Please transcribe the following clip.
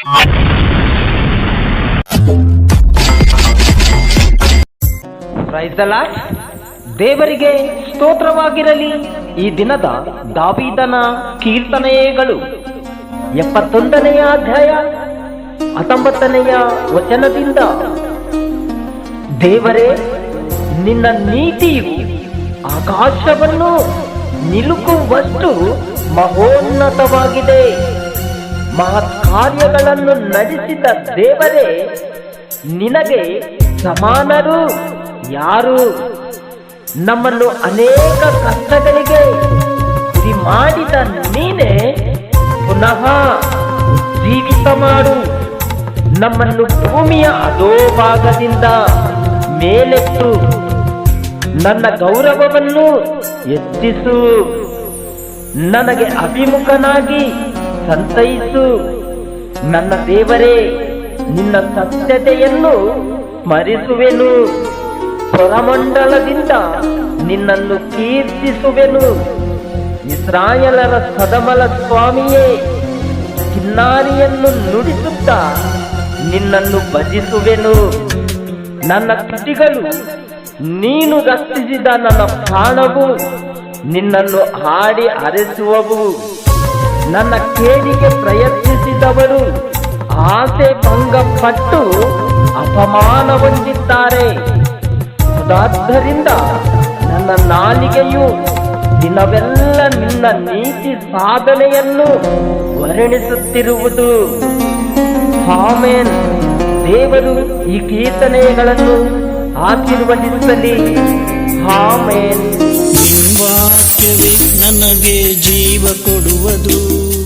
Praise the lord. ದೇವರಿಗೆ ಸ್ತೋತ್ರವಾಗಿರಲಿ. ಈ ದಿನದ ದಾವೀದನ ಕೀರ್ತನೆಗಳು 71ನೆಯ ಅಧ್ಯಾಯ 19ನೆಯ ವಚನದಿಂದ, ದೇವರೇ, ನಿನ್ನ ನೀತಿಯು ಆಕಾಶವನ್ನು ನಿಲುಕುವಷ್ಟು ಮಹೋನ್ನತವಾಗಿದೆ. ಮಹತ್ ಕಾರ್ಯಗಳನ್ನು ನಡೆಸಿದ ದೇವರೇ, ನಿನಗೆ ಸಮಾನರು ಯಾರು? ನಮ್ಮನ್ನು ಅನೇಕ ಕಷ್ಟಗಳಿಗೆ ಗುರಿ ಮಾಡಿದ ನೀನೇ ಪುನಃ ಜೀವಿತ ಮಾಡು. ನಮ್ಮನ್ನು ಭೂಮಿಯ ಅಧೋಭಾಗದಿಂದ ಮೇಲೆತ್ತು ನನ್ನ ಗೌರವವನ್ನು ಹೆಚ್ಚಿಸು. ನನಗೆ ಅಭಿಮುಖನಾಗಿ ಸಂತೈಸು. ನನ್ನ ದೇವರೇ, ನಿನ್ನ ಸತ್ಯತೆಯನ್ನು ಸ್ಮರಿಸುವೆನು. ಸ್ವರಮಂಡಲದಿಂದ ನಿನ್ನನ್ನು ಕೀರ್ತಿಸುವೆನು. ಇಸ್ರಾಯೇಲರ ಸದಮಲ ಸ್ವಾಮಿಯೇ, ಕಿನ್ನಾರಿಯನ್ನು ನುಡಿಸುತ್ತಾ ನಿನ್ನನ್ನು ಭಜಿಸುವೆನು. ನನ್ನ ತುಟಿಗಳು ನೀನು ರಕ್ಷಿಸಿದ ನನ್ನ ಪ್ರಾಣವು ನಿನ್ನನ್ನು ಹಾಡಿ ಹರಿಸುವವು. ನನ್ನ ಕೇಡಿಗೆ ಪ್ರಯತ್ನಿಸಿದವರು ಆಸೆ ಭಂಗಪಟ್ಟು ಅಪಮಾನ ಹೊಂದಿದ್ದಾರೆ. ಆದ್ದರಿಂದ ನನ್ನ ನಾಲಿಗೆಯು ದಿನವೆಲ್ಲ ನಿನ್ನ ನೀತಿ ಸಾಧನೆಯನ್ನು ವರ್ಣಿಸುತ್ತಿರುವುದು. ಆಮೆನ್. ದೇವರು ಈ ಕೀರ್ತನೆಗಳನ್ನು ಆಶೀರ್ವದಿಸಲಿ. ಆಮೆನ್. ವಾಕ್ಯವೇ ನನಗೆ ಜೀವ ಕೊಡುವುದು.